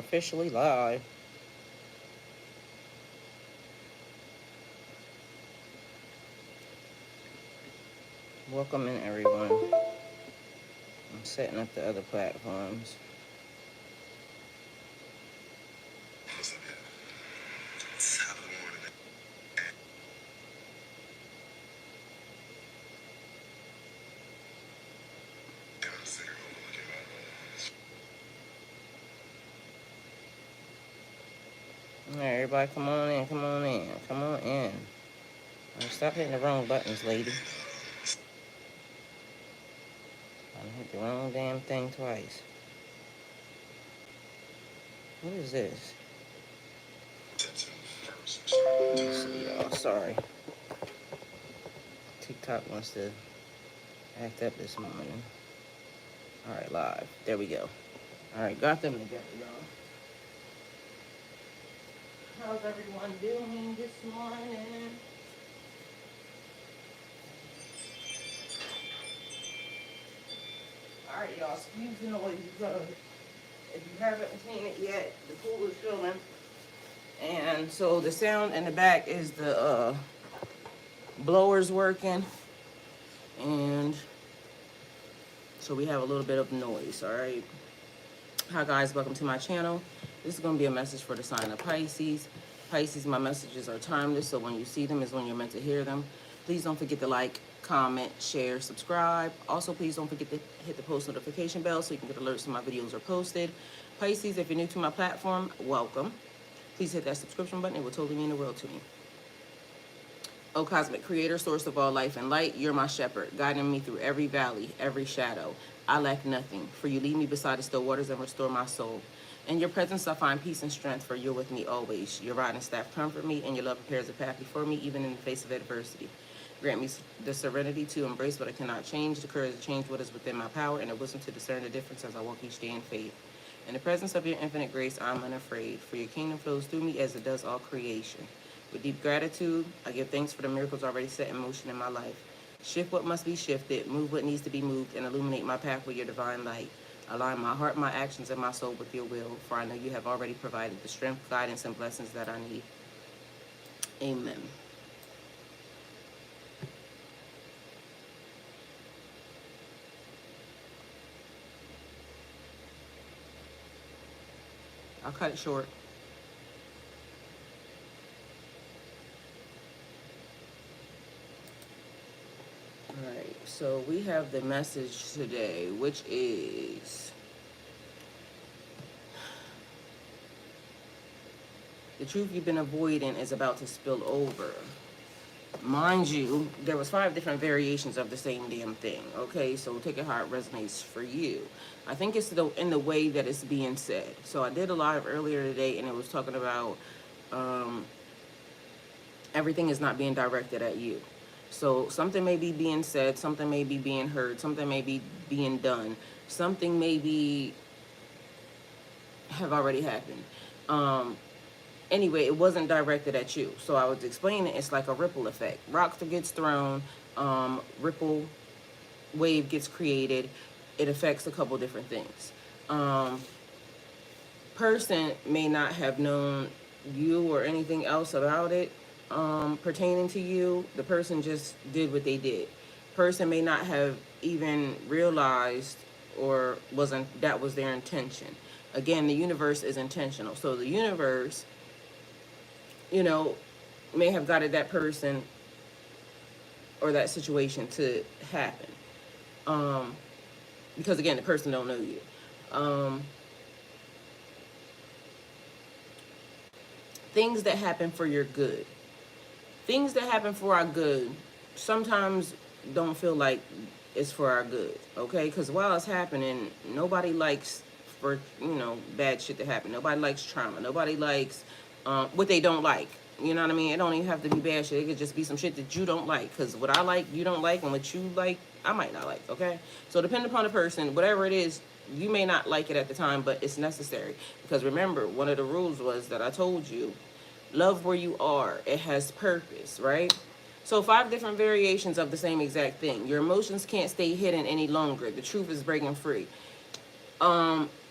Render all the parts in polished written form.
officially live. Welcome in, everyone. I'm setting up the other platforms. All right, everybody, come on in, come on in, come on in. Stop hitting the wrong buttons, lady. I hit the wrong damn thing twice. What is this? Let's see, y'all. Sorry. TikTok wants to act up this morning. All right, live. There we go. All right, got them together, y'all. How's everyone doing this morning? All right, y'all. Excuse the noise because if you haven't seen it yet, the pool is filling. And so the sound in the back is the blowers working. And so we have a little bit of noise, all right? Hi, guys. Welcome to my channel. This is going to be a message for the sign of Pisces. Pisces, my messages are timeless, so when you see them is when you're meant to hear them. Please don't forget to like, comment, share, subscribe. Also, please don't forget to hit the post notification bell so you can get alerts when my videos are posted. Pisces, if you're new to my platform, welcome. Please hit that subscription button. It will totally mean the world to me. O cosmic creator, source of all life and light, you're my shepherd, guiding me through every valley, every shadow. I lack nothing, for you lead me beside the still waters and restore my soul. In your presence I find peace and strength, for you're with me always. Your rod and staff comfort me, and your love prepares a path before me, even in the face of adversity. Grant me the serenity to embrace what I cannot change, the courage to change what is within my power, and the wisdom to discern the difference as I walk each day in faith. In the presence of your infinite grace, I am unafraid, for your kingdom flows through me as it does all creation. With deep gratitude, I give thanks for the miracles already set in motion in my life. Shift what must be shifted, move what needs to be moved, and illuminate my path with your divine light. Align my heart, my actions, and my soul with your will, for I know you have already provided the strength, guidance, and blessings that I need. Amen. I'll cut it short. All right, so we have the message today, which is the truth you've been avoiding is about to spill over. Mind you, there was 5 different variations of the same damn thing, okay? So take it how it resonates for you. I think it's in the way that it's being said. So I did a live earlier today, and it was talking about everything is not being directed at you. So something may be being said, something may be being heard, something may be being done, something may be have already happened. Anyway, it wasn't directed at you. So I was explaining it's like a ripple effect. Rock gets thrown, ripple wave gets created. It affects a couple different things. Person may not have known you or anything else about it pertaining to you. The person just did what they did. Person may not have even realized or that was their intention. Again, the universe is intentional. So the universe, you know, may have guided that person or that situation to happen. Because again, the person don't know you. Things that happen for your good. Things that happen for our good sometimes don't feel like it's for our good, okay? Because while it's happening, nobody likes for, bad shit to happen. Nobody likes trauma. Nobody likes what they don't like. You know what I mean? It don't even have to be bad shit. It could just be some shit that you don't like. Because what I like, you don't like. And what you like, I might not like, okay? So depending upon the person, whatever it is, you may not like it at the time, but it's necessary. Because remember, one of the rules was that I told you, love where you are. It has purpose, right? So 5 different variations of the same exact thing. Your emotions can't stay hidden any longer. The truth is breaking free.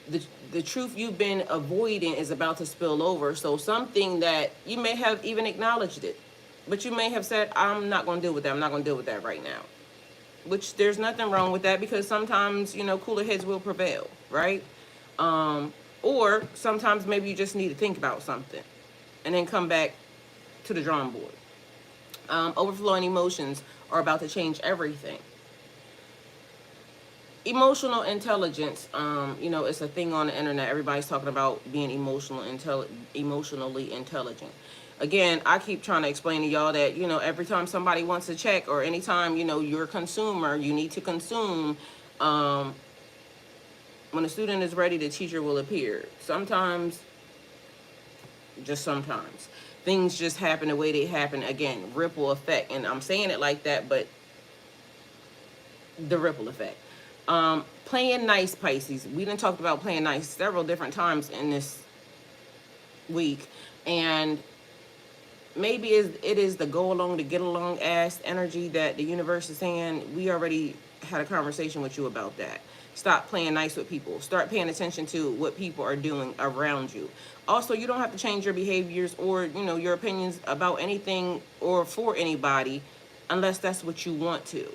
the the truth you've been avoiding is about to spill over. So something that you may have even acknowledged it, but you may have said, I'm not going to deal with that. I'm not going to deal with that right now. Which there's nothing wrong with that, because sometimes, cooler heads will prevail, right? Um, or sometimes maybe you just need to think about something and then come back to the drawing board. Overflowing emotions are about to change everything. Emotional intelligence, it's a thing on the internet. Everybody's talking about being emotionally intelligent. Again, I keep trying to explain to y'all that, every time somebody wants to check, or anytime, you're a consumer, you need to consume. Um, when a student is ready, the teacher will appear. Sometimes, just sometimes, things just happen the way they happen. Again, ripple effect. And I'm saying it like that, but the ripple effect. Playing nice, Pisces. We done talked about playing nice several different times in this week. And maybe it is the go along to get along ass energy that the universe is saying. We already had a conversation with you about that. Stop playing nice with people. Start paying attention to what people are doing around you. Also, you don't have to change your behaviors or, your opinions about anything or for anybody unless that's what you want to.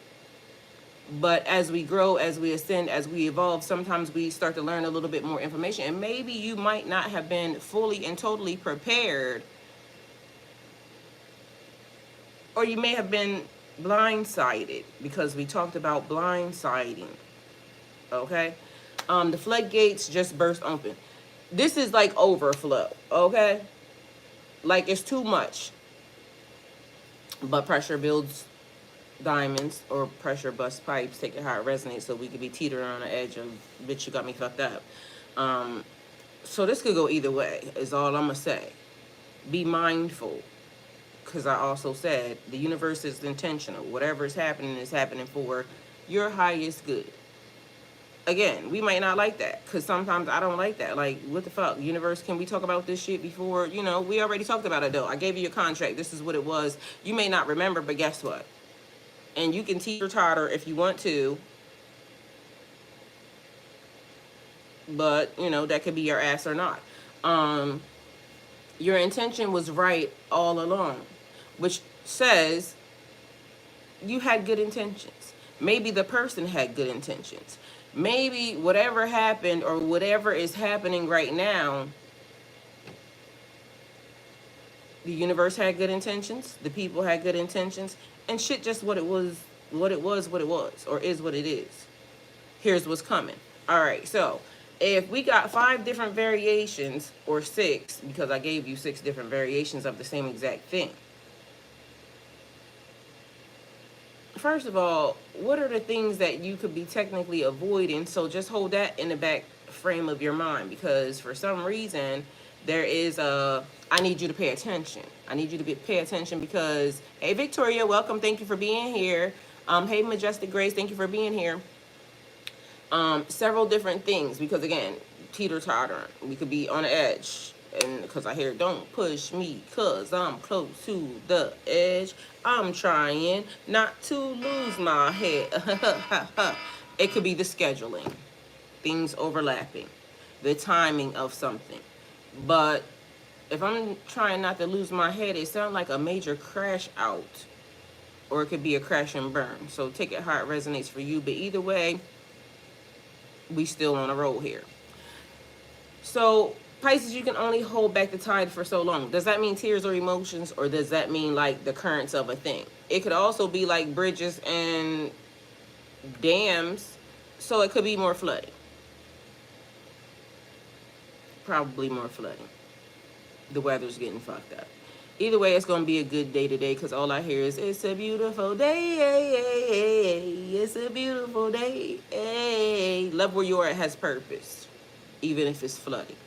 But as we grow, as we ascend, as we evolve, sometimes we start to learn a little bit more information. And maybe you might not have been fully and totally prepared, or you may have been blindsided, because we talked about blindsiding. Okay? The floodgates just burst open. This is like overflow. Okay? Like it's too much. But pressure builds diamonds, or pressure bust pipes. Take it how it resonates, so we could be teetering on the edge of, bitch, you got me fucked up. So this could go either way, is all I'm gonna say. Be mindful, because I also said the universe is intentional. Whatever is happening for your highest good. Again, we might not like that, because sometimes I don't like that. Like, what the fuck? Universe, can we talk about this shit before? We already talked about it, though. I gave you a contract. This is what it was. You may not remember, but guess what? And you can teeter-totter if you want to. But, that could be your ass or not. Your intention was right all along. Which says you had good intentions. Maybe the person had good intentions. Maybe whatever happened or whatever is happening right now, the universe had good intentions. The people had good intentions. And shit just what it was, or is what it is. Here's what's coming. All right, so if we got 5 different variations, or 6, because I gave you 6 different variations of the same exact thing. First of all, what are the things that you could be technically avoiding? So just hold that in the back frame of your mind, because for some reason there is I need you to pay attention. I need you to pay attention because, hey, Victoria, welcome. Thank you for being here. Hey, Majestic Grace, thank you for being here. Several different things, because again, teeter-tottering. We could be on the edge. And because I hear, don't push me, because I'm close to the edge. I'm trying not to lose my head. It could be the scheduling. Things overlapping. The timing of something. But if I'm trying not to lose my head, it sounds like a major crash out. Or it could be a crash and burn. So take it how it resonates for you. But either way, we still on a roll here. So Pisces, you can only hold back the tide for so long. Does that mean tears or emotions, or does that mean like the currents of a thing? It could also be like bridges and dams, so it could be more flooding. Probably more flooding. The weather's getting fucked up. Either way, it's going to be a good day today, because all I hear is, it's a beautiful day. It's a beautiful day. Love where you are has purpose, even if it's flooding.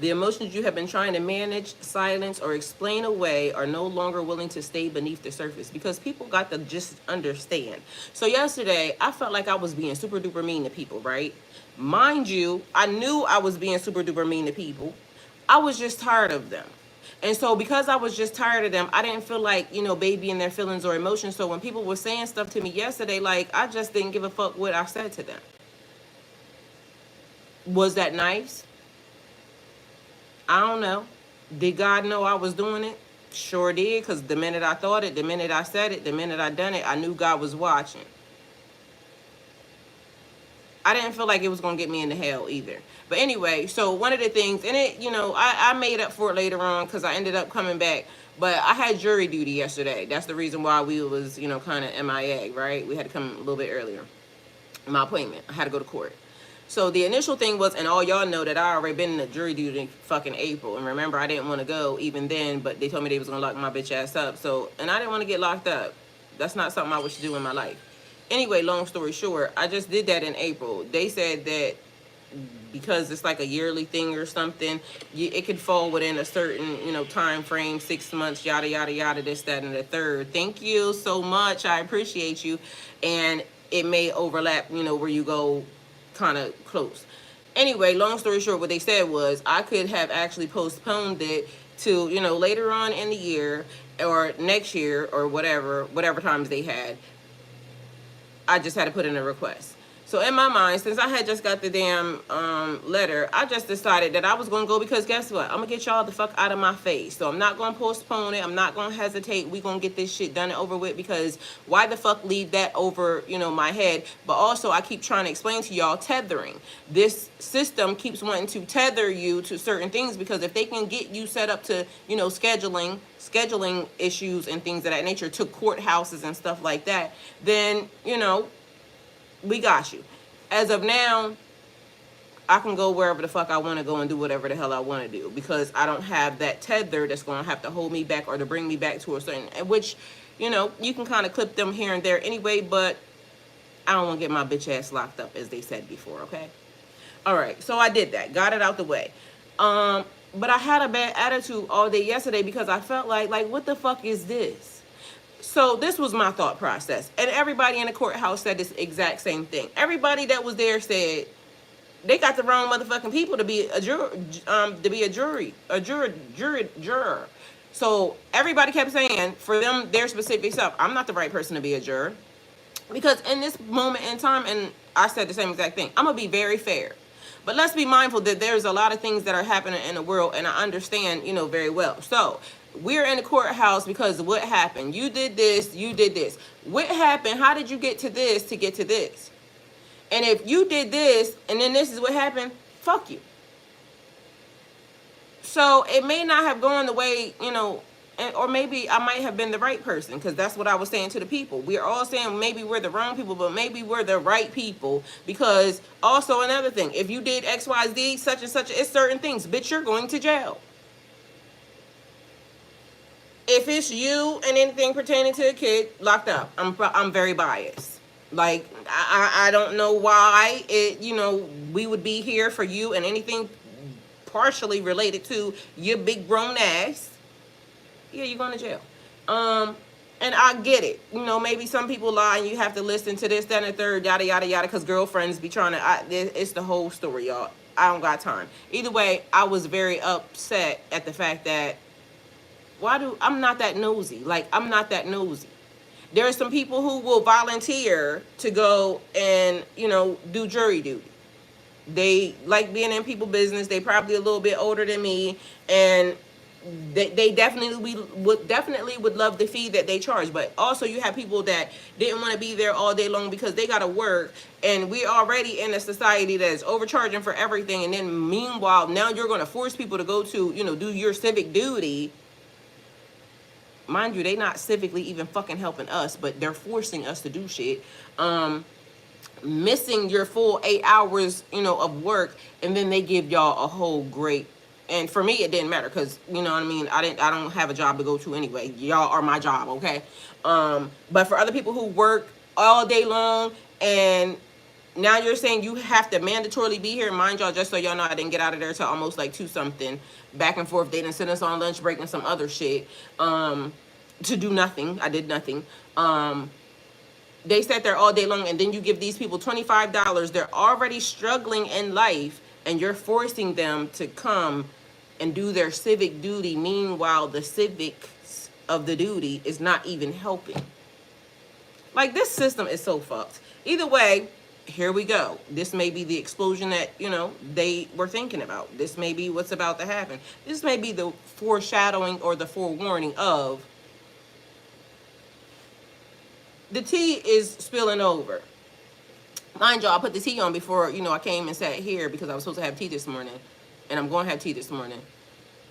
The emotions you have been trying to manage, silence, or explain away are no longer willing to stay beneath the surface, because people got to just understand. So yesterday, I felt like I was being super duper mean to people, right? Mind you, I knew I was being super duper mean to people. I was just tired of them. And so because I was just tired of them, I didn't feel like, babying their feelings or emotions. So when people were saying stuff to me yesterday, like, I just didn't give a fuck what I said to them. Was that nice? I don't know. Did God know I was doing it? Sure did, because the minute I thought it, the minute I said it, the minute I done it, I knew God was watching. I didn't feel like it was going to get me into hell either. But anyway, so one of the things, and it, I made up for it later on because I ended up coming back. But I had jury duty yesterday. That's the reason why we was, kind of MIA, right? We had to come a little bit earlier. My appointment. I had to go to court. So the initial thing was, and all y'all know that I already been in the jury duty fucking April. And remember, I didn't want to go even then, but they told me they was going to lock my bitch ass up. So, and I didn't want to get locked up. That's not something I wish to do in my life. Anyway, long story short, I just did that in April. They said that because it's like a yearly thing or something, it could fall within a certain, time frame, 6 months, yada, yada, yada, this, that, and the third. Thank you so much. I appreciate you. And it may overlap, where you go kind of close. Anyway, long story short, what they said was I could have actually postponed it to, later on in the year or next year or whatever times they had. I just had to put in a request. So in my mind, since I had just got the damn letter, I just decided that I was going to go because guess what? I'm going to get y'all the fuck out of my face. So I'm not going to postpone it. I'm not going to hesitate. We're going to get this shit done and over with because why the fuck leave that over, my head? But also I keep trying to explain to y'all tethering. This system keeps wanting to tether you to certain things because if they can get you set up to, scheduling issues and things of that nature to courthouses and stuff like that, then, we got you. As of now, I can go wherever the fuck I want to go and do whatever the hell I want to do because I don't have that tether that's going to have to hold me back or to bring me back to a certain, which, you can kind of clip them here and there anyway, but I don't want to get my bitch ass locked up as they said before, okay? All right, so I did that, got it out the way. But I had a bad attitude all day yesterday because I felt like what the fuck is this? So this was my thought process. And everybody in the courthouse said this exact same thing. Everybody that was there said they got the wrong motherfucking people to be a juror. So everybody kept saying for them, their specific stuff, I'm not the right person to be a juror. Because in this moment in time, and I said the same exact thing, I'm going to be very fair. But let's be mindful that there's a lot of things that are happening in the world, and I understand, very well. So we're in the courthouse because what happened? You did this, you did this. What happened? How did you get to this to get to this? And if you did this, and then this is what happened, fuck you. So it may not have gone the way, or maybe I might have been the right person because that's what I was saying to the people. We're all saying maybe we're the wrong people, but maybe we're the right people because also another thing, if you did X, Y, Z, such and such, it's certain things. Bitch, you're going to jail. If it's you and anything pertaining to a kid, locked up. I'm very biased. Like, I don't know why we would be here for you and anything partially related to your big grown ass. Yeah, you're going to jail. And I get it. Maybe some people lie and you have to listen to this, that, and the third, yada, yada, yada, because girlfriends be trying to, it's the whole story, y'all. I don't got time. Either way, I was very upset at the fact that, I'm not that nosy. Like, I'm not that nosy. There are some people who will volunteer to go and, do jury duty. They like being in people's business. They probably a little bit older than me, and they definitely would love the fee that they charge. But also you have people that didn't want to be there all day long because they got to work, and we're already in a society that is overcharging for everything. And then meanwhile, now you're going to force people to go to, do your civic duty. Mind you, they not civically even fucking helping us, but they're forcing us to do shit. Missing your full 8 hours, of work, and then they give y'all a whole great. And for me, it didn't matter because, you know what I mean? I don't have a job to go to anyway. Y'all are my job, okay? But for other people who work all day long and now you're saying you have to mandatorily be here, mind y'all, just so y'all know, I didn't get out of there till almost like 2 something. Back and forth, they didn't send us on lunch break and some other shit to do nothing. I did nothing. They sat there all day long, and then you give these people $25. They're already struggling in life, and you're forcing them to come and do their civic duty. Meanwhile, the civics of the duty is not even helping. Like, this system is so fucked. Either way, here we go. This may be the explosion that, you know, they were thinking about. This may be what's about to happen. This may be the foreshadowing or the forewarning of the tea is spilling over. Mind y'all, I put the tea on before, you know, I came and sat here because I was supposed to have tea this morning. And I'm going to have tea this morning.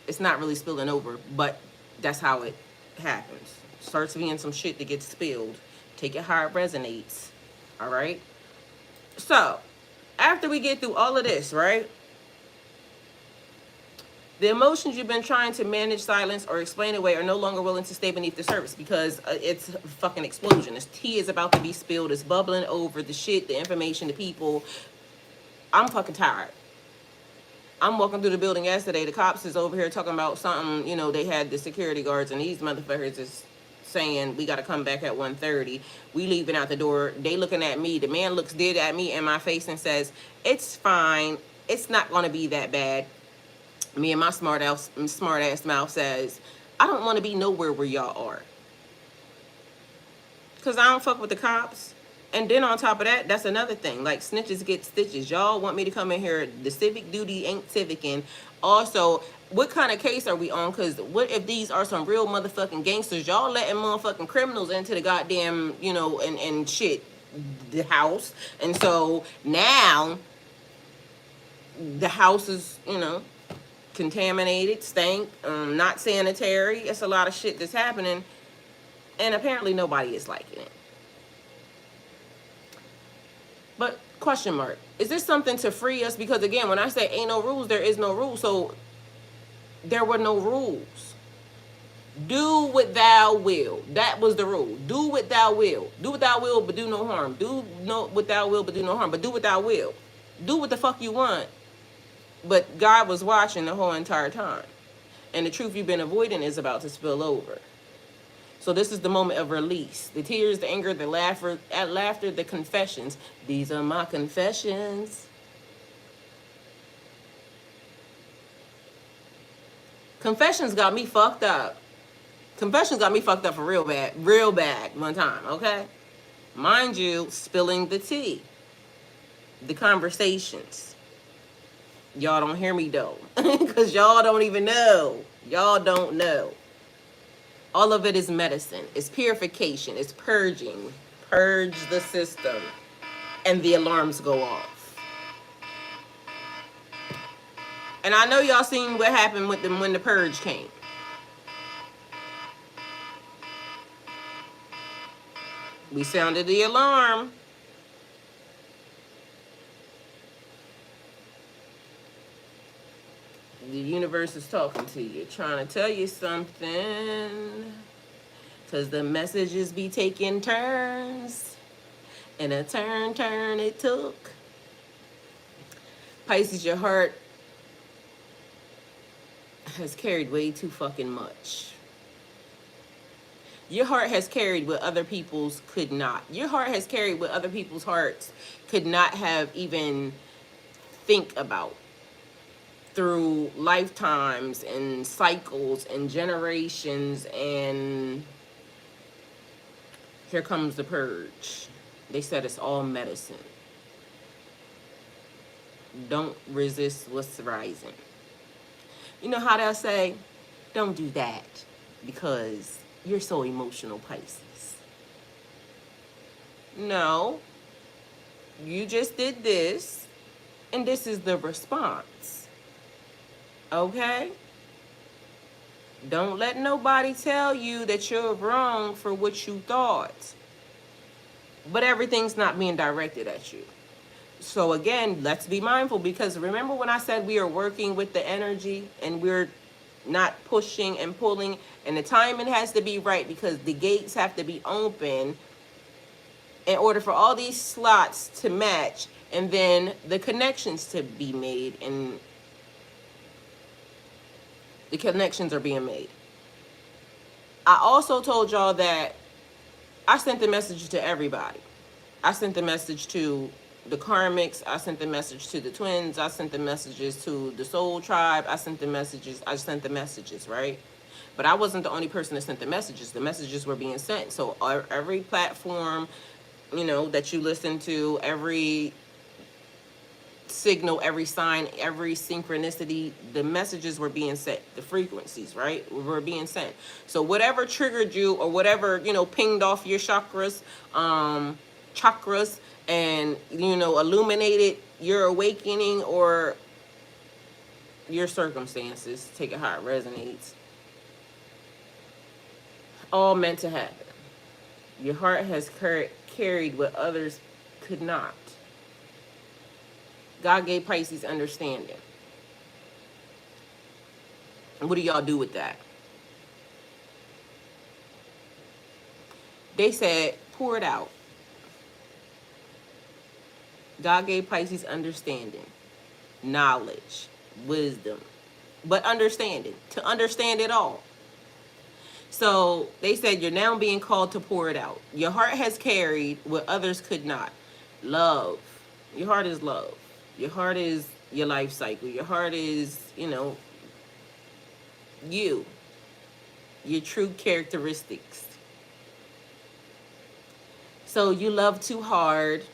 It's not really spilling over, but that's how it happens. Starts being some shit that gets spilled. Take it how it resonates. All right? So, after we get through all of this, right? The emotions you've been trying to manage, silence, or explain away are no longer willing to stay beneath the surface because it's a fucking explosion. This tea is about to be spilled. It's bubbling over. The shit, the information, the people. I'm fucking tired. I'm walking through the building yesterday. The cops is over here talking about something. You know, they had the security guards, and these motherfuckers is saying, we got to come back at 1:30. We leaving out the door. They looking at me. The man looks dead at me in my face and says, it's fine. It's not going to be that bad. Me and my smart ass mouth says, I don't want to be nowhere where y'all are. Because I don't fuck with the cops. And then on top of that, that's another thing. Like, snitches get stitches. Y'all want me to come in here. The civic duty ain't civicing. Also, what kind of case are we on? Because what if these are some real motherfucking gangsters? Y'all letting motherfucking criminals into the goddamn, you know, and shit, the house. And so now the house is, you know, contaminated, stank, not sanitary. It's a lot of shit that's happening, and apparently nobody is liking it. But question mark, is this something to free us? Because again, when I say ain't no rules, there is no rules. So there were no rules. Do what thou will. That was the rule. Do what thou will. Do what thou will, but do no harm. Do what thou will, but do no harm. But do what thou will. Do what the fuck you want. But God was watching the whole entire time. And the truth you've been avoiding is about to spill over. So this is the moment of release. The tears, the anger, the laughter, the confessions. These are my confessions. Confessions got me fucked up. Confessions got me fucked up for real bad one time, okay? Mind you, spilling the tea. The conversations. Y'all don't hear me though, because y'all don't even know. Y'all don't know. All of it is medicine. It's purification. It's purging. Purge the system. And the alarms go off. And I know y'all seen what happened with them when the purge came. We sounded the alarm. The universe is talking to you, trying to tell you something. Because the messages be taking turns. And a turn it took. Pisces, your heart has carried way too fucking much. Your heart has carried what other people's could not. Your heart has carried what other people's hearts could not have even think about. Through lifetimes and cycles and generations, and here comes the purge. They said it's all medicine. Don't resist what's rising. You know how they'll say, don't do that because you're so emotional, Pisces. No, you just did this, and this is the response. Okay? Don't let nobody tell you that you're wrong for what you thought. But everything's not being directed at you. So again, let's be mindful, because remember when I said we are working with the energy and we're not pushing and pulling, and the timing has to be right because the gates have to be open in order for all these slots to match, and then the connections to be made, and the connections are being made. I also told y'all that I sent the message to everybody. I sent the message to the karmics. I sent the message to the twins. I sent the messages to the soul tribe. I sent the messages, right? But I wasn't the only person that sent the messages. The messages were being sent. So every platform, that you listen to, every signal, every sign, every synchronicity, the messages were being sent, the frequencies, right, were being sent. So whatever triggered you, or whatever, pinged off your chakras, and, illuminated your awakening or your circumstances, take it how it resonates, all meant to happen. Your heart has carried what others could not. God gave Pisces understanding. What do y'all do with that? They said, pour it out. God gave Pisces understanding, knowledge, wisdom, but understanding, to understand it all. So they said, you're now being called to pour it out. Your heart has carried what others could not. Love. Your heart is love. Your heart is your life cycle. Your heart is, your true characteristics. So you love too hard.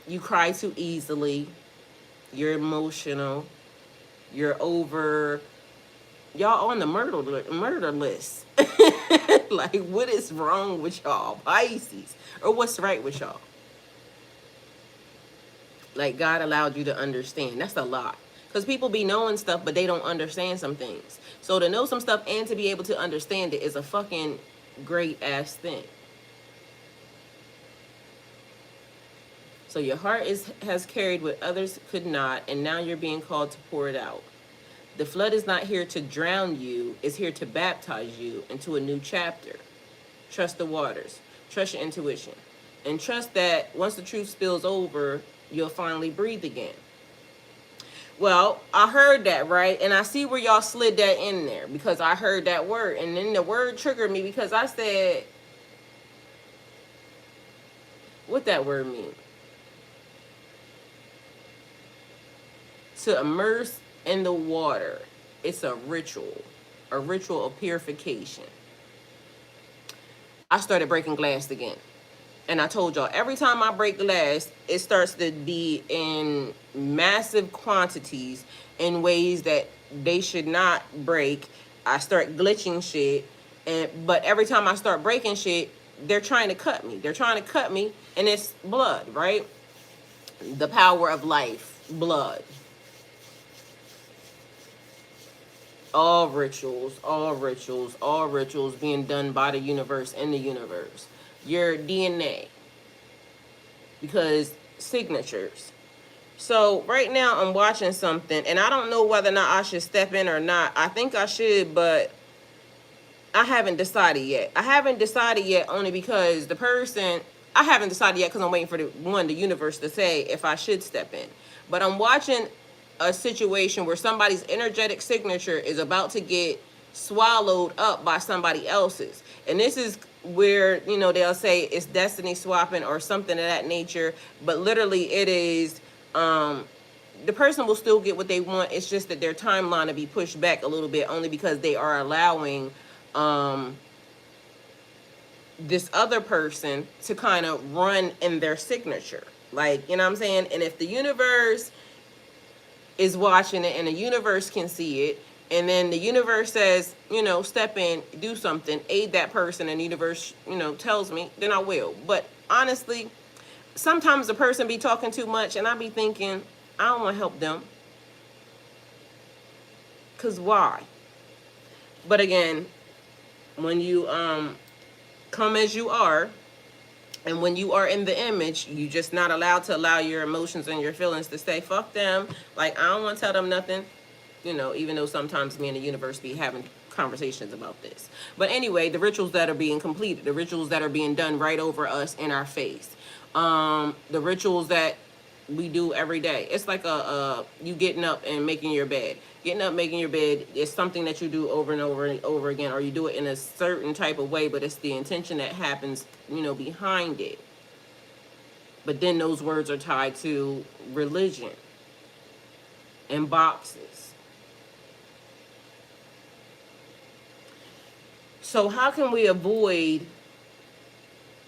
You cry too easily. You're emotional. You're over. Y'all on the murder list. Like, what is wrong with y'all, Pisces? Or what's right with y'all? Like, God allowed you to understand. That's a lot. Because people be knowing stuff, but they don't understand some things. So to know some stuff and to be able to understand it is a fucking great ass thing. So your heart has carried what others could not, and now you're being called to pour it out. The flood is not here to drown you. It's here to baptize you into a new chapter. Trust the waters. Trust your intuition. And trust that once the truth spills over, you'll finally breathe again. Well, I heard that, right? And I see where y'all slid that in there, because I heard that word. And then the word triggered me, because I said, what that word mean? To immerse in the water. It's a ritual of purification. I started breaking glass again. And I told y'all, every time I break glass, it starts to be in massive quantities in ways that they should not break. I start glitching shit. But every time I start breaking shit, they're trying to cut me. They're trying to cut me, and it's blood, right? The power of life, blood. All rituals being done by the universe and the universe. Your DNA. Because signatures. So right now I'm watching something, and I don't know whether or not I should step in or not. I think I should, but I haven't decided yet. I haven't decided yet only because I haven't decided yet because I'm waiting for the universe to say if I should step in. But I'm watching a situation where somebody's energetic signature is about to get swallowed up by somebody else's. And this is where, they'll say it's destiny swapping or something of that nature. But literally it is, the person will still get what they want. It's just that their timeline will be pushed back a little bit, only because they are allowing this other person to kind of run in their signature. Like, you know what I'm saying? And if the universe is watching it and the universe can see it, and then the universe says, step in, do something, aid that person, and the universe, tells me, then I will. But honestly, sometimes the person be talking too much, and I be thinking, I don't want to help them. Because why? But again, when you come as you are, and when you are in the image, you just not allowed to allow your emotions and your feelings to say, fuck them. Like, I don't want to tell them nothing. Even though sometimes me and the universe be having conversations about this. But anyway, the rituals that are being completed, the rituals that are being done right over us in our face, the rituals that we do every day. It's like you getting up and making your bed. Getting up, making your bed is something that you do over and over and over again, or you do it in a certain type of way, but it's the intention that happens, behind it. But then those words are tied to religion and boxes. So how can we avoid,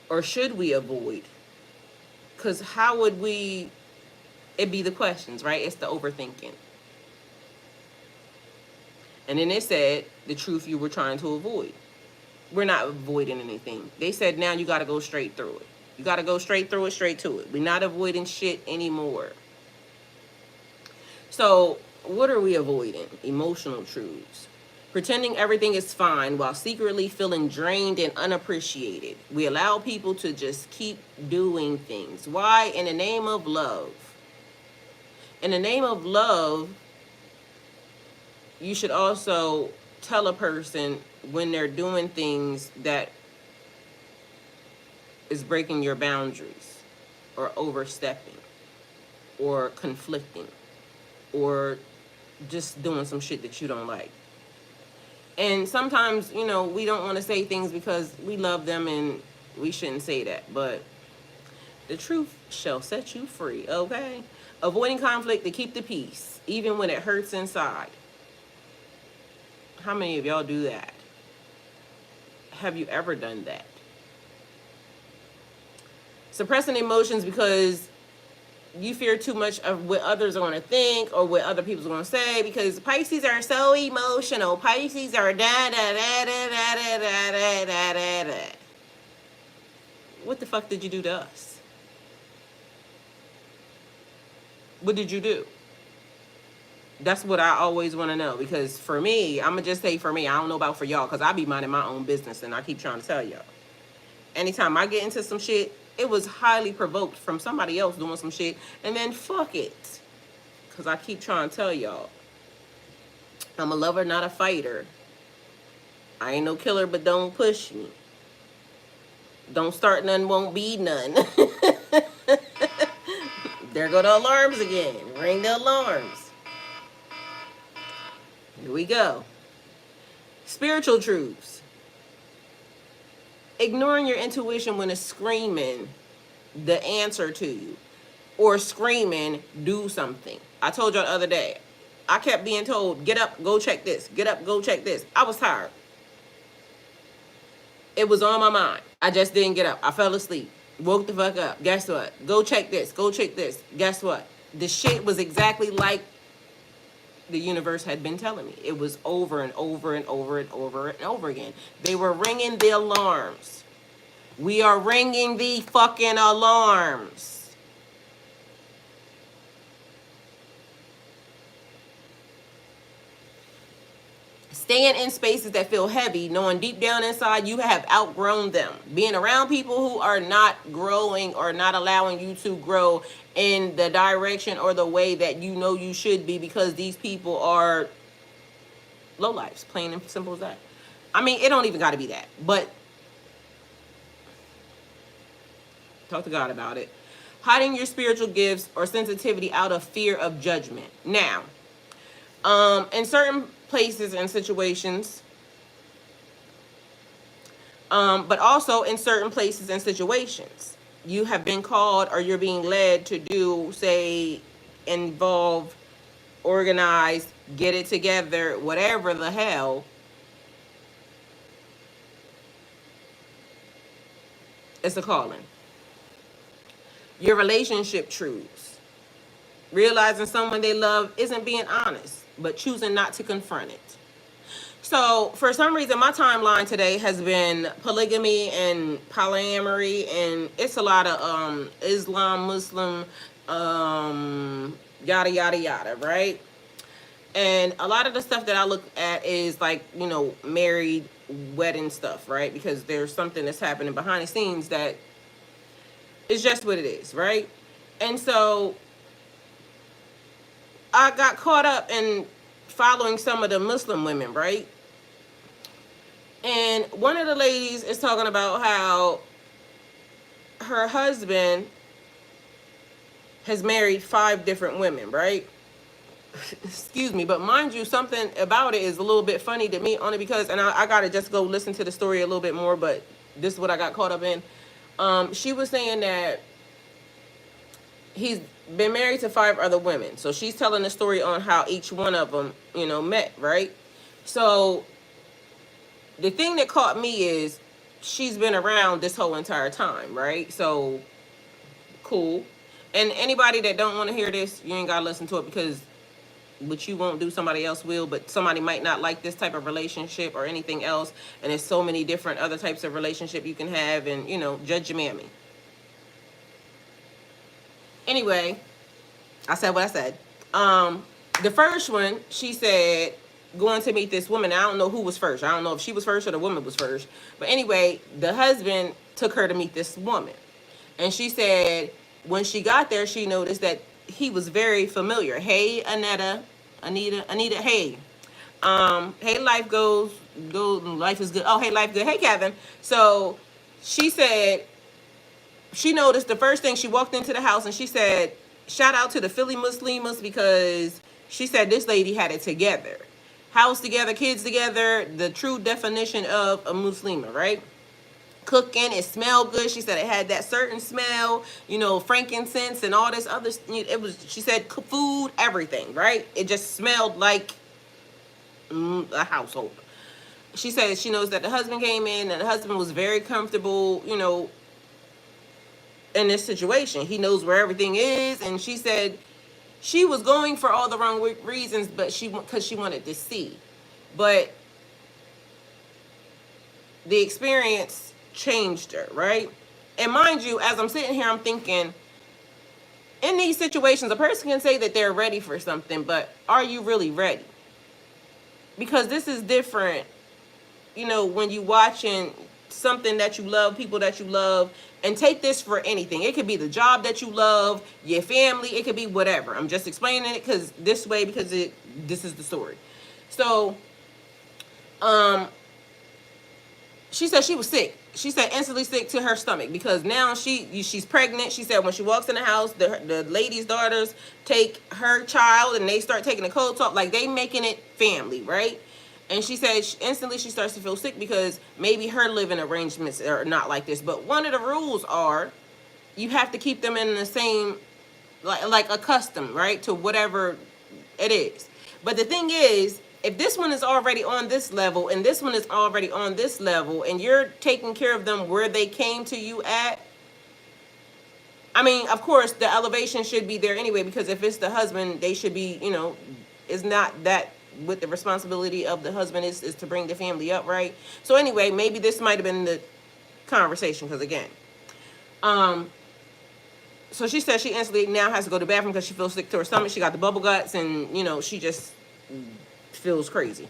or should we avoid? Because how would we, it'd be the questions, right? It's the overthinking. And then they said the truth you were trying to avoid. We're not avoiding anything. They said now you got to go straight through it. You got to go straight through it, straight to it. We're not avoiding shit anymore. So what are we avoiding? Emotional truths. Pretending everything is fine while secretly feeling drained and unappreciated. We allow people to just keep doing things. Why? In the name of love. In the name of love, you should also tell a person when they're doing things that is breaking your boundaries or overstepping or conflicting or just doing some shit that you don't like. And sometimes, you know, we don't want to say things because we love them and we shouldn't say that. But the truth shall set you free, okay? Avoiding conflict to keep the peace, even when it hurts inside. How many of y'all do that? Have you ever done that? Suppressing emotions because you fear too much of what others are going to think or what other people are going to say, because Pisces are so emotional. Pisces are da da da da da da da da da da. What the fuck did you do to us? What did you do? That's what I always want to know, because for me, I'm going to just say for me, I don't know about for y'all, because I be minding my own business and I keep trying to tell y'all. Anytime I get into some shit, it was highly provoked from somebody else doing some shit, and then fuck it. Because I keep trying to tell y'all, I'm a lover, not a fighter. I ain't no killer, but don't push me. Don't start none, won't be none. There go the alarms again. Ring the alarms. Here we go. Spiritual truths. Ignoring your intuition when it's screaming the answer to you, or screaming do something. I told y'all the other day, I kept being told, get up, go check this. Get up, go check this. I was tired. It was on my mind. I just didn't get up. I fell asleep. Woke the fuck up. Guess what? Go check this. Go check this. Guess what? The shit was exactly like the universe had been telling me. It was over and over and over and over and over again. They were ringing the alarms. We are ringing the fucking alarms. Staying in spaces that feel heavy, knowing deep down inside you have outgrown them. Being around people who are not growing or not allowing you to grow in the direction or the way that you know you should be, because these people are lowlifes, plain and simple as that. I mean, it don't even got to be that, but talk to God about it. Hiding your spiritual gifts or sensitivity out of fear of judgment. Now, in certain places and situations, but also in certain places and situations, you have been called or you're being led to do, say, involve, organize, get it together, whatever the hell. It's a calling. Your relationship truths. Realizing someone they love isn't being honest, but choosing not to confront it. So for some reason, my timeline today has been polygamy and polyamory, and it's a lot of Islam, Muslim, yada, yada, yada, right? And a lot of the stuff that I look at is like, you know, married, wedding stuff, right? Because there's something that's happening behind the scenes that is just what it is, right? And so I got caught up in following some of the Muslim women, right? And one of the ladies is talking about how her husband has married 5 different women, right? Excuse me, but mind you, something about it is a little bit funny to me, only because, and I gotta just go listen to the story a little bit more, but this is what I got caught up in. She was saying that he's been married to 5 other women. So she's telling the story on how each one of them, met, right? So the thing that caught me is she's been around this whole entire time, right? So cool. And anybody that don't want to hear this, you ain't gotta listen to it, because what you won't do, somebody else will. But somebody might not like this type of relationship or anything else, and there's so many different other types of relationship you can have, and judge your mammy. Anyway, I said what I said. The first one, she said, going to meet this woman. I don't know who was first. I don't know if she was first or the woman was first. But anyway, the husband took her to meet this woman. And she said when she got there, she noticed that he was very familiar. Hey, Anita, hey. Hey, life life is good. Oh, hey, life good. Hey, Kevin. So she said she noticed the first thing, she walked into the house and she said, shout out to the Philly Muslimas, because she said this lady had it together. House together, kids together, the true definition of a Muslima, right? Cooking, it smelled good. She said it had that certain smell, frankincense and all this other. It was, she said, food, everything, right? It just smelled like a household. She said she knows that the husband came in and the husband was very comfortable, in this situation. He knows where everything is. And she said she was going for all the wrong reasons, but because she wanted to see. But the experience changed her, right? And mind you, as I'm sitting here, I'm thinking, in these situations, a person can say that they're ready for something, but are you really ready? Because this is different, when you watching something that you love, people that you love, and take this for anything. It could be the job that you love, your family, it could be whatever. I'm just explaining it because this is the story. So, she said she was sick. She said instantly sick to her stomach, because now she's pregnant. She said when she walks in the house, the lady's daughters take her child and they start taking the coats off, like they making it family, right? And she said instantly she starts to feel sick because maybe her living arrangements are not like this. But one of the rules are you have to keep them in the same, like accustomed, right, to whatever it is. But the thing is, if this one is already on this level and this one is already on this level and you're taking care of them where they came to you at, I mean, of course, the elevation should be there anyway, because if it's the husband, they should be, it's not that what the responsibility of the husband is to bring the family up, right? So anyway, maybe this might have been the conversation, because again, so she said she instantly now has to go to the bathroom because she feels sick to her stomach. She got the bubble guts and, she just feels crazy.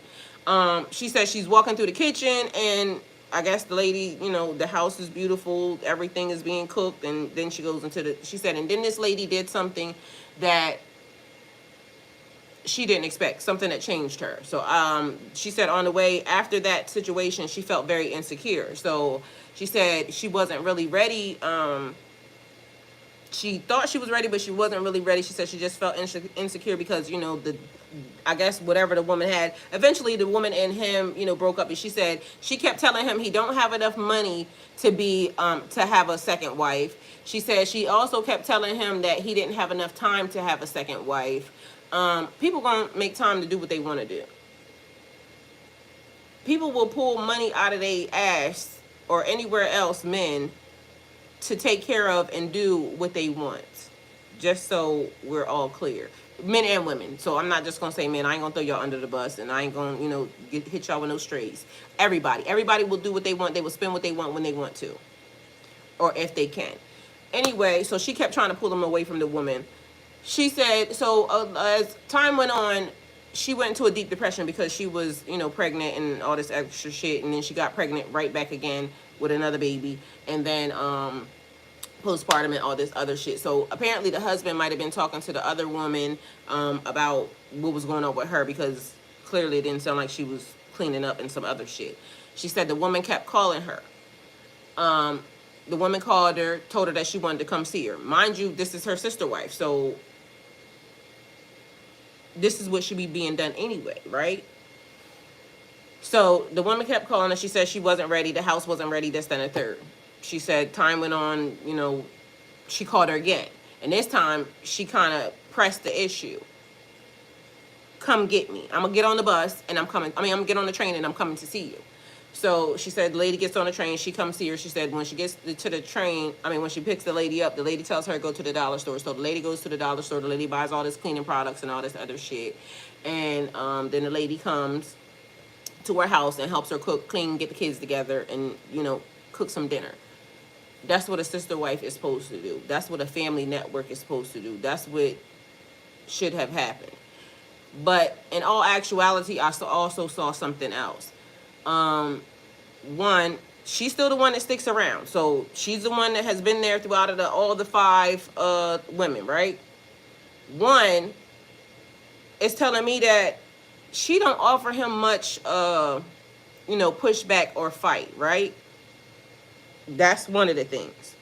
She said she's walking through the kitchen and I guess the lady, the house is beautiful. Everything is being cooked. And then she goes she said, and then this lady did something that she didn't expect, something that changed her. So she said on the way after that situation, she felt very insecure. So she said she wasn't really ready. She thought she was ready, but she wasn't really ready. She said she just felt insecure because, I guess whatever the woman had. Eventually, the woman and him, broke up. And she said she kept telling him he don't have enough money to have a second wife. She said she also kept telling him that he didn't have enough time to have a second wife. People gonna make time to do what they want to do. People will pull money out of their ass or anywhere else, men, to take care of and do what they want. Just so we're all clear. Men and women. So I'm not just going to say men. I ain't going to throw y'all under the bus. And I ain't going to, hit y'all with no strays. Everybody will do what they want. They will spend what they want when they want to. Or if they can. Anyway, so she kept trying to pull them away from the woman. She said, so as time went on, she went into a deep depression because she was, pregnant and all this extra shit. And then she got pregnant right back again with another baby. And then postpartum and all this other shit. So apparently the husband might have been talking to the other woman about what was going on with her, because clearly it didn't sound like she was cleaning up and some other shit. She said the woman kept calling her. The woman called her, told her that she wanted to come see her. Mind you, this is her sister wife, so this is what should be being done anyway, right? So the woman kept calling her. She said she wasn't ready. The house wasn't ready, this, then, a third. She said time went on, she called her again. And this time, she kind of pressed the issue. Come get me. I'm going to get on the bus and I'm coming. I'm going to get on the train and I'm coming to see you. So she said the lady gets on the train. She comes see her. She said when she gets to the train, when she picks the lady up, the lady tells her to go to the dollar store. So the lady goes to the dollar store. The lady buys all this cleaning products and all this other shit. And then the lady comes to her house and helps her cook, clean, get the kids together, and, cook some dinner. That's what a sister wife is supposed to do. That's what a family network is supposed to do. That's what should have happened. But in all actuality, I also saw something else. One, she's still the one that sticks around. So she's the one that has been there throughout all the 5 women, right? One is telling me that she don't offer him much, pushback or fight, right? That's one of the things.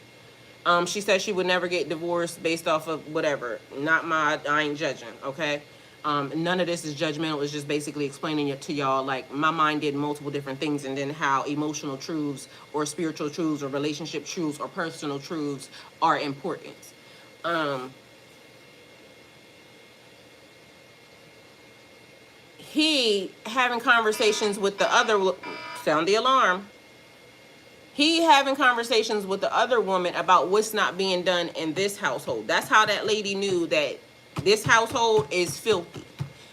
She said she would never get divorced based off of whatever. I ain't judging, okay? None of this is judgmental. It's just basically explaining it to y'all. Like, my mind did multiple different things, and then how emotional truths or spiritual truths or relationship truths or personal truths are important. He having conversations with the other, sound the alarm. He having conversations with the other woman about what's not being done in this household. That's how that lady knew that this household is filthy.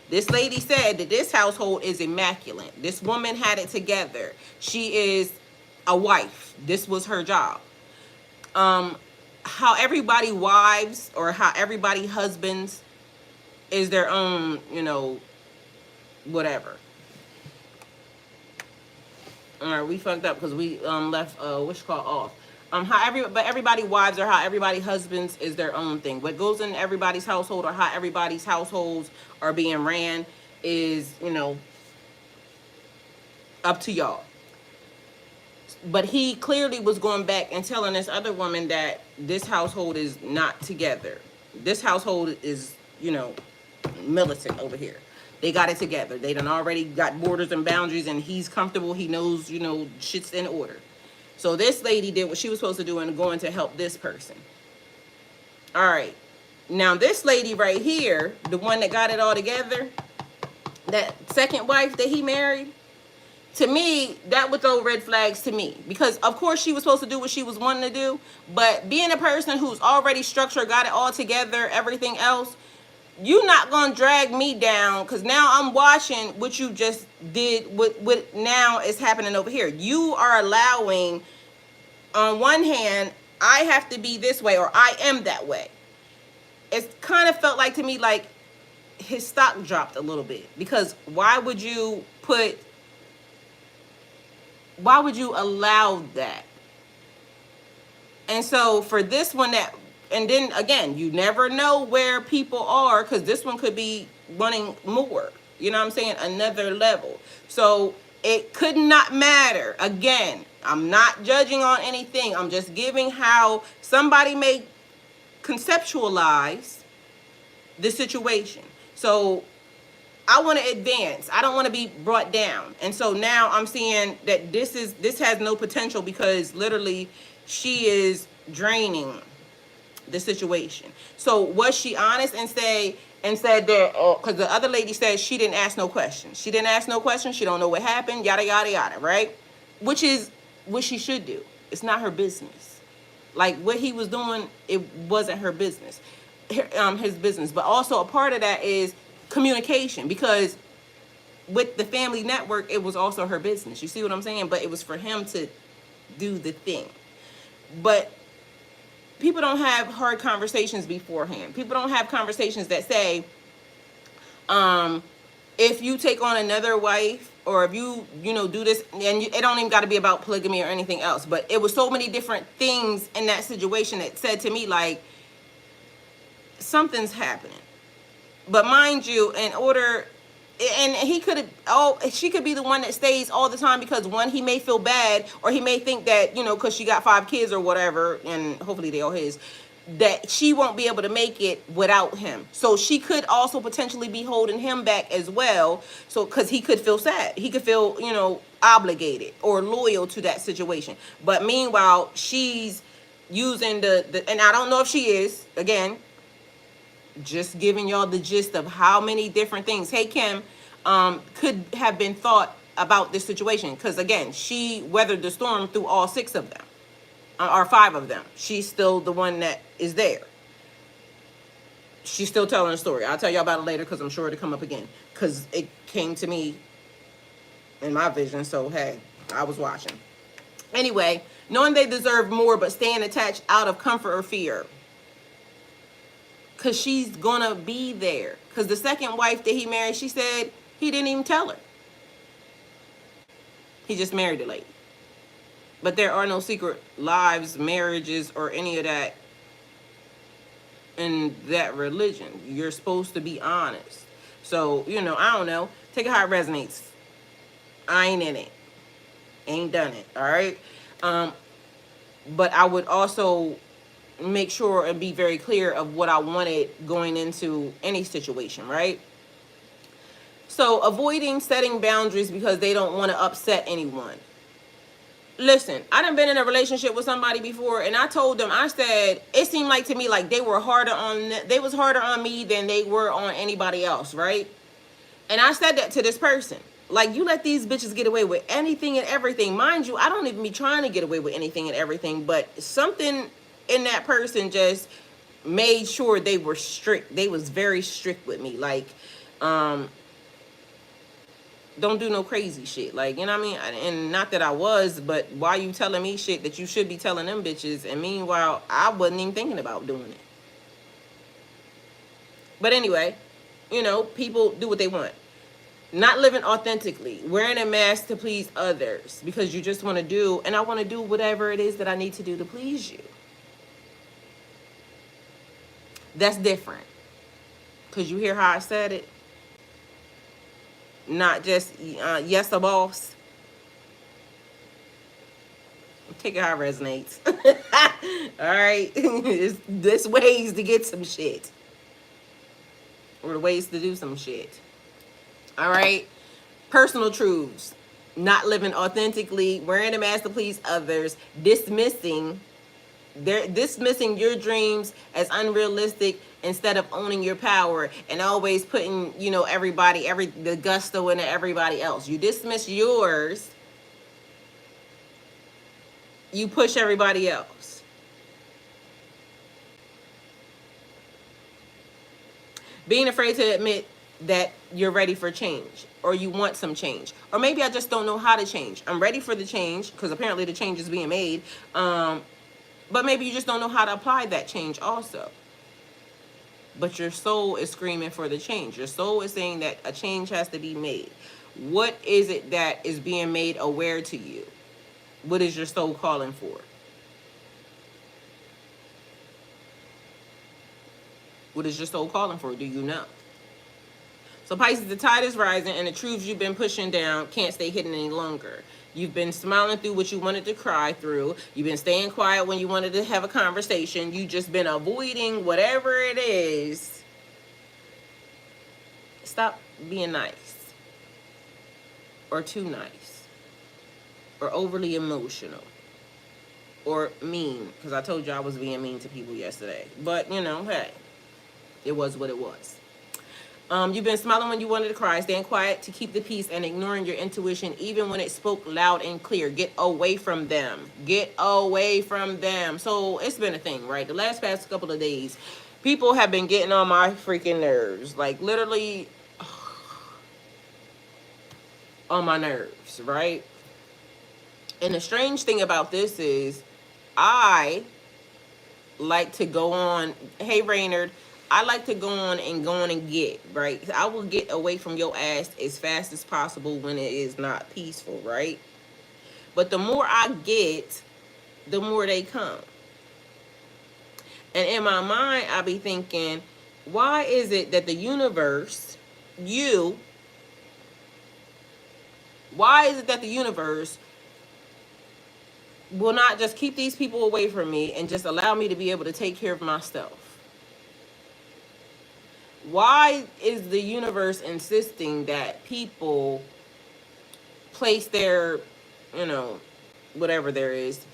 This lady said that this household is immaculate. This woman had it together. She is a wife. This was her job. How everybody wives or how everybody husbands is their own, whatever. All right, we fucked up because we left what's called off. But everybody wives or how everybody husbands is their own thing. What goes in everybody's household or how everybody's households are being ran is, up to y'all. But he clearly was going back and telling this other woman that this household is not together. This household is, militant over here. They got it together. They done already got borders and boundaries, and he's comfortable. He knows, shit's in order. So this lady did what she was supposed to do and going to help this person. All right. Now this lady right here, the one that got it all together, that second wife that he married, to me, that would throw red flags to me. Because, of course, she was supposed to do what she was wanting to do. But being a person who's already structured, got it all together, everything else, you're not going to drag me down, because now I'm watching what you just did, what now is happening over here. You are allowing, on one hand, I have to be this way or I am that way. It kind of felt like to me like his stock dropped a little bit, because why would you allow that? And so for this one and then again, you never know where people are, because this one could be wanting more. You know what I'm saying? Another level. So it could not matter. Again, I'm not judging on anything. I'm just giving how somebody may conceptualize the situation. So I want to advance. I don't want to be brought down. And so now I'm seeing that this has no potential, because literally she is draining the situation. So was she honest and said that, because the other lady said she didn't ask no questions. She didn't ask no questions. She don't know what happened, yada, yada, yada, right? Which is what she should do. It's not her business. Like what he was doing, it wasn't her business, his business. But also a part of that is communication, because with the family network, it was also her business. You see what I'm saying? But it was for him to do the thing. But people don't have hard conversations beforehand. People don't have conversations that say, if you take on another wife, or if you do this, and it don't even got to be about polygamy or anything else. But it was so many different things in that situation that said to me, like, something's happening. But mind you, in order, and he could have, she could be the one that stays all the time, because one, he may feel bad, or he may think that, because she got 5 kids or whatever, and hopefully they all his, that she won't be able to make it without him. So she could also potentially be holding him back as well. So, because he could feel sad. He could feel, obligated or loyal to that situation. But meanwhile, she's using the and I don't know if she is, again, just giving y'all the gist of how many different things, hey Kim, could have been thought about this situation. Because again, she weathered the storm through all 6 of them, or 5 of them. She's still the one that is there. She's still telling a story. I'll tell y'all about it later because I'm sure it'll come up again. Because it came to me in my vision. So, hey, I was watching. Anyway, knowing they deserve more but staying attached out of comfort or fear. Because she's going to be there. Because the second wife that he married, she said he didn't even tell her. He just married the lady. But there are no secret lives, marriages, or any of that in that religion. You're supposed to be honest. So, you know, I don't know. Take it how it resonates. I ain't in it. Ain't done it. All right. But I would also make sure and be very clear of what I wanted going into any situation, right? So avoiding setting boundaries because they don't want to upset anyone. Listen, I done been in a relationship with somebody before, and I told them, I said, it seemed like to me like they was harder on me than they were on anybody else, right? And I said that to this person. Like, you let these bitches get away with anything and everything. Mind you, I don't even be trying to get away with anything and everything, but something in that person just made sure they were strict. They was very strict with me. Like, don't do no crazy shit. Like, you know what I mean? And not that I was, but why you telling me shit that you should be telling them bitches? And meanwhile, I wasn't even thinking about doing it. But anyway, you know, people do what they want. Not living authentically, wearing a mask to please others because you just want to do, and I want to do whatever it is that I need to do to please you. That's different. Because you hear how I said it? Not just, yes, a boss. Take it how it resonates. All right? There's ways to get some shit. Or ways to do some shit. All right? Personal truths. Not living authentically, wearing a mask to please others, dismissing your dreams as unrealistic instead of owning your power, and always putting, you know, the gusto into everybody else. You dismiss yours, you push everybody else. Being afraid to admit that you're ready for change, or you want some change, or maybe I just don't know how to change. I'm ready for the change because apparently the change is being made, but maybe you just don't know how to apply that change also. But your soul is screaming for the change. Your soul is saying that a change has to be made. What is it that is being made aware to you? What is your soul calling for? What is your soul calling for? Do you know? So Pisces, the tide is rising and the truths you've been pushing down can't stay hidden any longer. You've been smiling through what you wanted to cry through. You've been staying quiet when you wanted to have a conversation. You've just been avoiding whatever it is. Stop being nice. Or too nice. Or overly emotional. Or mean. Because I told you I was being mean to people yesterday. But, you know, hey. It was what it was. You've been smiling when you wanted to cry, staying quiet to keep the peace, and ignoring your intuition even when it spoke loud and clear. Get away from them. Get away from them. So it's been a thing, right? The past couple of days, people have been getting on my freaking nerves. Like, literally on my nerves, right? And the strange thing about this is I like to go on, hey, Raynard, I like to go on and get, right? I will get away from your ass as fast as possible when it is not peaceful, right? But the more I get, the more they come. And in my mind, I be thinking, why is it that the universe, why is it that the universe will not just keep these people away from me and just allow me to be able to take care of myself? Why is the universe insisting that people place their, you know, whatever there is,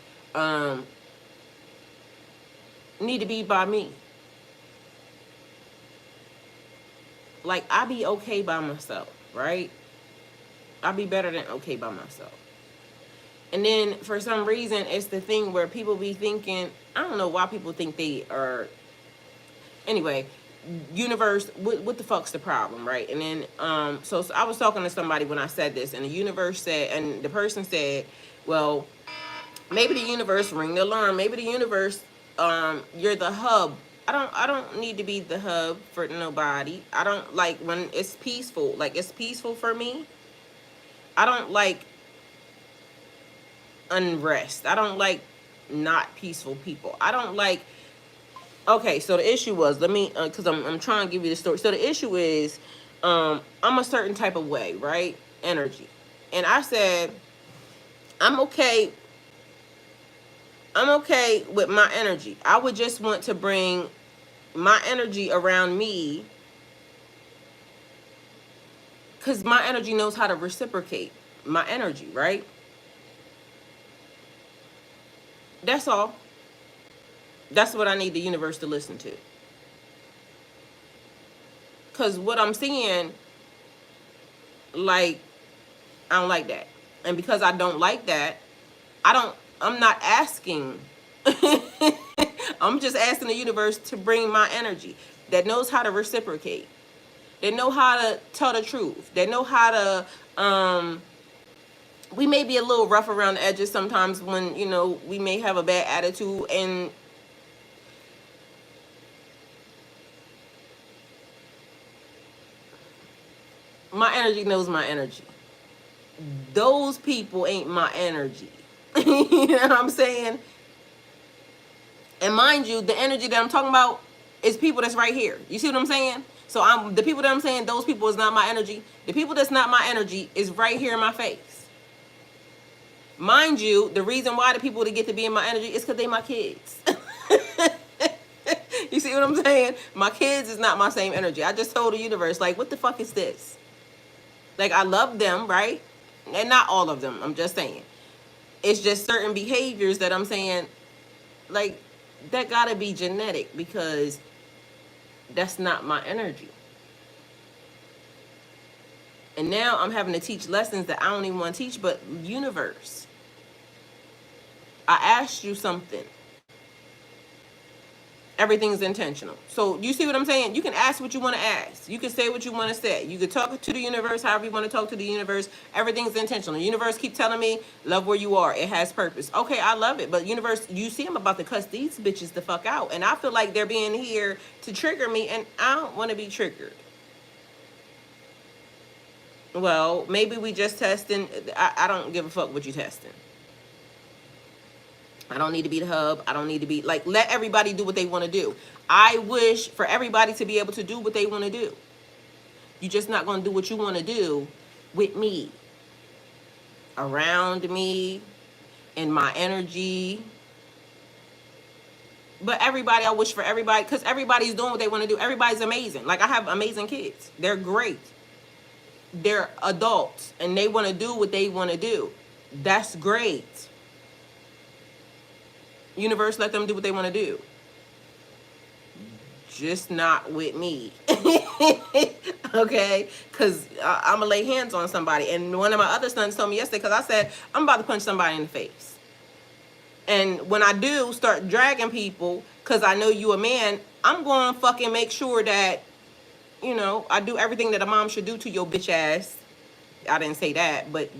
need to be by me. Like, I be okay by myself, right? I be better than okay by myself. And then for some reason, it's the thing where people be thinking, I don't know why people think they are. Anyway, universe, what the fuck's the problem, right? And then, so I was talking to somebody when I said this, and the universe said, and the person said, well, maybe the universe, ring the alarm. Maybe the universe, you're the hub. I don't need to be the hub for nobody. I don't like when it's peaceful. Like, it's peaceful for me. I don't like unrest. I don't like not peaceful people. I don't like. Okay, so the issue was, let me, because I'm trying to give you the story. So the issue is, I'm a certain type of way, right? Energy, and I said, I'm okay. I'm okay with my energy. I would just want to bring my energy around me, because my energy knows how to reciprocate my energy, right? That's all. That's what I need the universe to listen to. Because what I'm seeing, like, I don't like that. And because I don't like that, I'm not asking. I'm just asking the universe to bring my energy that knows how to reciprocate. They know how to tell the truth. They know how to, we may be a little rough around the edges sometimes when, we may have a bad attitude, and my energy knows my energy. Those people ain't my energy. You know what I'm saying? And mind you, the energy that I'm talking about is people that's right here. You see what I'm saying? So the people that I'm saying, those people is not my energy. The people that's not my energy is right here in my face. Mind you, the reason why the people that get to be in my energy is because they my kids. You see what I'm saying? My kids is not my same energy. I just told the universe, like, what the fuck is this? Like, I love them, right? And not all of them. I'm just saying. It's just certain behaviors that I'm saying, like, that gotta be genetic, because that's not my energy. And now I'm having to teach lessons that I don't even want to teach, but universe, I asked you something. Everything's intentional. So you see what I'm saying? You can ask what you want to ask. You can say what you want to say. You can talk to the universe however you want to talk to the universe. Everything's intentional. The universe keep telling me, love where you are. It has purpose. Okay, I love it. But universe, you see I'm about to cuss these bitches the fuck out. And I feel like they're being here to trigger me, and I don't want to be triggered. Well, maybe we just testing. I don't give a fuck what you testing. I don't need to be the hub. I don't need to be, like, let everybody do what they want to do. I wish for everybody to be able to do what they want to do. You're just not going to do what you want to do with me, around me, in my energy. But everybody, I wish for everybody, because everybody's doing what they want to do. Everybody's amazing. Like, I have amazing kids. They're great. They're adults, and they want to do what they want to do. That's great. Universe, let them do what they want to do. Just not with me. Okay? Because I'm going to lay hands on somebody. And one of my other sons told me yesterday, because I said, I'm about to punch somebody in the face. And when I do start dragging people, because I know you a man, I'm going to fucking make sure that, I do everything that a mom should do to your bitch ass. I didn't say that, but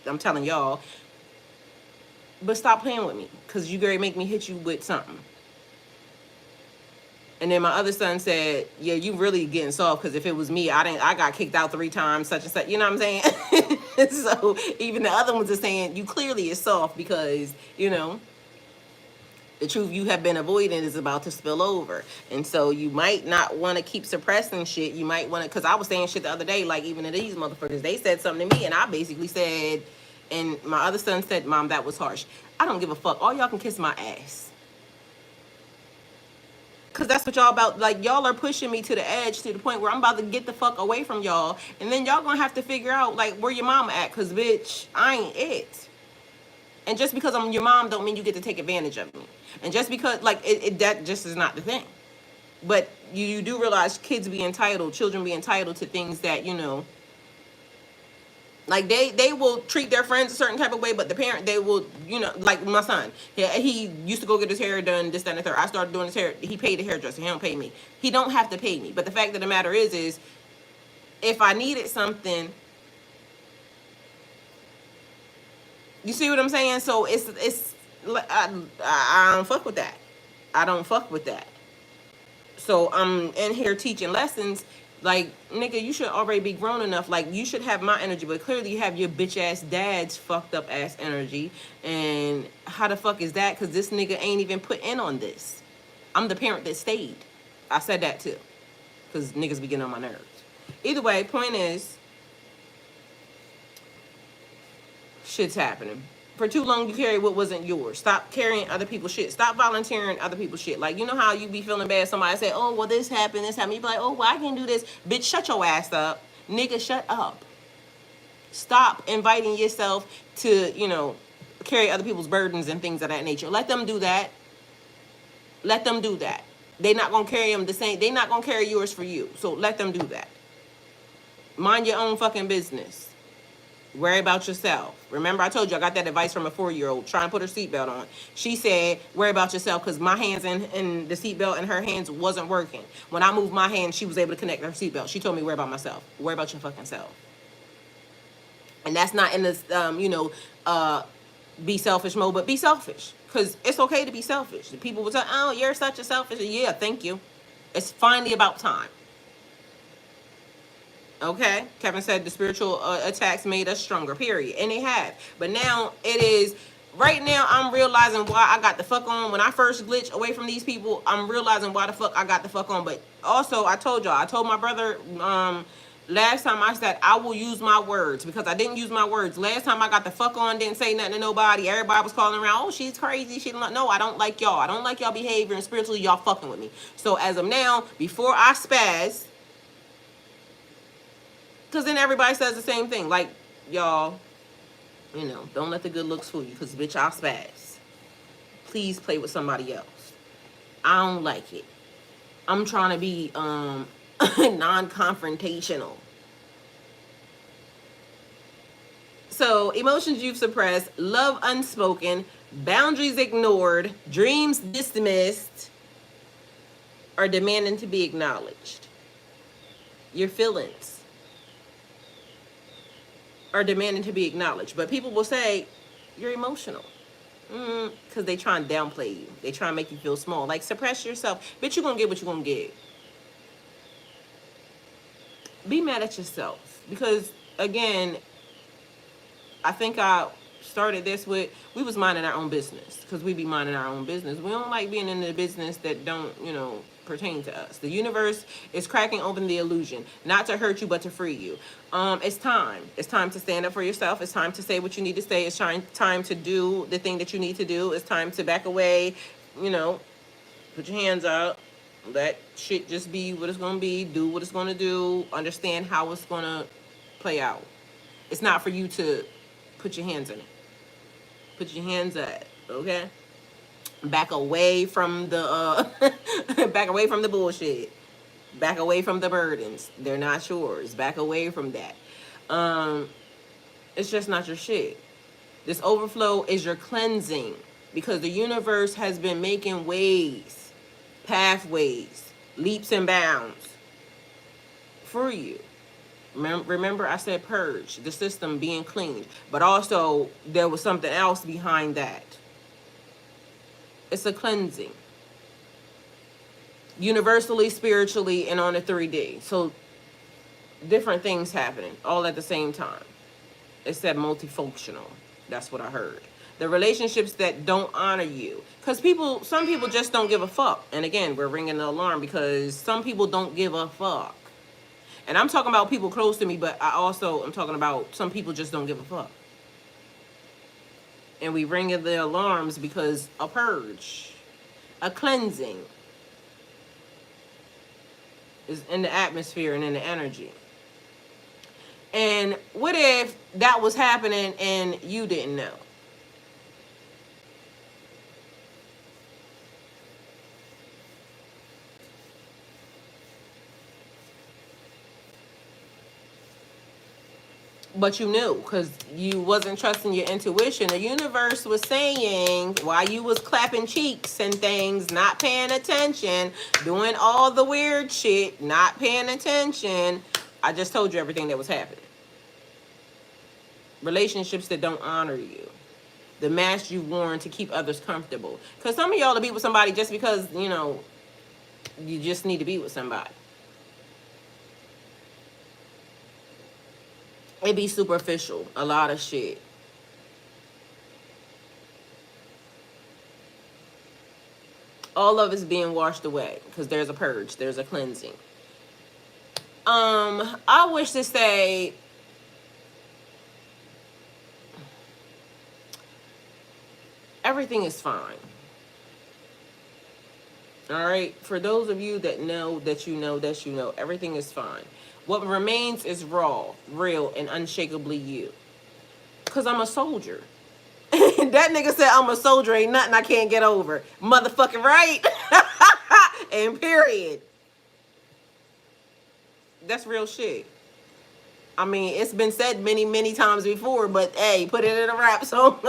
I'm telling y'all. But stop playing with me, because you gonna make me hit you with something. And then my other son said, yeah, you really getting soft, because if it was me, I got kicked out 3 times, such and such. You know what I'm saying? So even the other ones are saying, you clearly is soft, because, the truth you have been avoiding is about to spill over. And so you might not want to keep suppressing shit. You might want to, because I was saying shit the other day, like, even to these motherfuckers, they said something to me, and I basically said, and my other son said, Mom, that was harsh. I don't give a fuck. All y'all can kiss my ass. Because that's what y'all about. Like, y'all are pushing me to the edge, to the point where I'm about to get the fuck away from y'all. And then y'all gonna have to figure out, like, where your mama at. Because, bitch, I ain't it. And just because I'm your mom don't mean you get to take advantage of me. And just because, like, that just is not the thing. But you do realize children be entitled to things that, like they will treat their friends a certain type of way, but the parent, they will, like my son. He used to go get his hair done, this, that, and the third. I started doing his hair. He paid the hairdresser. He don't pay me. He don't have to pay me. But the fact of the matter is if I needed something, you see what I'm saying? So I don't fuck with that. I don't fuck with that. So I'm in here teaching lessons. Like, nigga, you should already be grown enough. Like, you should have my energy, but clearly you have your bitch ass dad's fucked up ass energy. And how the fuck is that? Because this nigga ain't even put in on this. I'm the parent that stayed. I said that too. Because niggas be getting on my nerves. Either way, point is, shit's happening. For too long, you carry what wasn't yours. Stop carrying other people's shit. Stop volunteering other people's shit. Like, you know how you be feeling bad? Somebody say, oh, well, this happened, this happened. You be like, oh, well, I can do this. Bitch, shut your ass up. Nigga, shut up. Stop inviting yourself to, carry other people's burdens and things of that nature. Let them do that. Let them do that. They not going to carry them the same. They not going to carry yours for you. So let them do that. Mind your own fucking business. Worry about yourself. Remember, I told you I got that advice from a 4-year-old. Try and put her seatbelt on. She said, worry about yourself, because my hands in the seatbelt and her hands wasn't working. When I moved my hand, she was able to connect her seatbelt. She told me, worry about myself. Worry about your fucking self. And that's not in this, be selfish mode, but be selfish. Because it's okay to be selfish. People will say, oh, you're such a selfish. Yeah, thank you. It's finally about time. Okay, Kevin said the spiritual attacks made us stronger, period. And they have. But now it is, right now I'm realizing why I got the fuck on. When I first glitched away from these people, I'm realizing why the fuck I got the fuck on. But also, I told my brother last time, I said I will use my words, because I didn't use my words. Last time I got the fuck on, didn't say nothing to nobody. Everybody was calling around, oh, she's crazy. She don't. No, I don't like y'all. I don't like y'all behavior, and spiritually y'all fucking with me. So as of now, before I spaz, because then everybody says the same thing. Like, y'all, don't let the good looks fool you. Because, bitch, I'll spaz. Please play with somebody else. I don't like it. I'm trying to be non-confrontational. So, emotions you've suppressed, love unspoken, boundaries ignored, dreams dismissed, are demanding to be acknowledged. Your feelings are demanding to be acknowledged. But people will say, you're emotional. Because they try and downplay you. They try and make you feel small. Like, suppress yourself. Bitch, you're going to get what you're going to get. Be mad at yourself. Because, again, I think I started this with, we was minding our own business. Because we be minding our own business. We don't like being in the business that don't, pertain to us. The universe is cracking open the illusion, not to hurt you, but to free you. It's time. It's time to stand up for yourself. It's time to say what you need to say. It's time to do the thing that you need to do. It's time to back away, put your hands up. Let shit just be what it's going to be. Do what it's going to do. Understand how it's going to play out. It's not for you to put your hands in it. Put your hands at it, okay? Back away from the back away from the bullshit. Back away from the burdens. They're not yours. Back away from that. It's just not your shit. This overflow is your cleansing, because the universe has been making ways, pathways, leaps and bounds for you. Remember I said purge, the system being cleaned, but also there was something else behind that. It's a cleansing. Universally, spiritually, and on a 3D. So, different things happening all at the same time. It said multifunctional. That's what I heard. The relationships that don't honor you. Because some people just don't give a fuck. And again, we're ringing the alarm because some people don't give a fuck. And I'm talking about people close to me, but I'm talking about some people just don't give a fuck. And we ringing the alarms because a purge, a cleansing is in the atmosphere and in the energy. And what if that was happening and you didn't know? But you knew because you wasn't trusting your intuition. The universe was saying while you was clapping cheeks and things, not paying attention, doing all the weird shit, not paying attention. I just told you everything that was happening. Relationships that don't honor you. The mask you've worn to keep others comfortable. Because some of y'all to be with somebody just because, you know, you just need to be with somebody. It be superficial. A lot of shit. All of it's being washed away. Because there's a purge. There's a cleansing. I wish to say... everything is fine. All right? For those of you that know that you know that you know, everything is fine. What remains is raw, real, and unshakably you. Because I'm a soldier. That nigga said I'm a soldier, ain't nothing I can't get over. Motherfucking right. And period. That's real shit. I mean, it's been said many, many times before, but hey, put it in a rap song.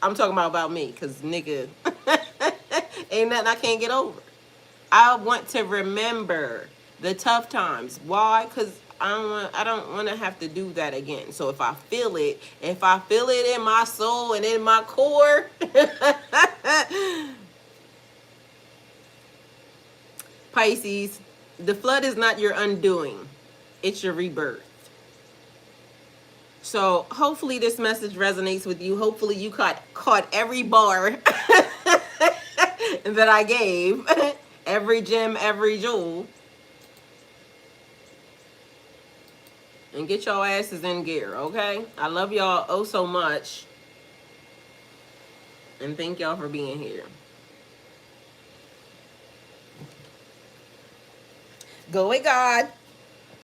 I'm talking about me, because nigga, ain't nothing I can't get over. I want to remember the tough times. Why? Because I don't want to have to do that again. So if I feel it in my soul and in my core, Pisces, the flood is not your undoing. It's your rebirth. So hopefully this message resonates with you. Hopefully you caught every bar that I gave. Every gem, every jewel. And get your asses in gear, okay? I love y'all oh so much. And thank y'all for being here. Go with God.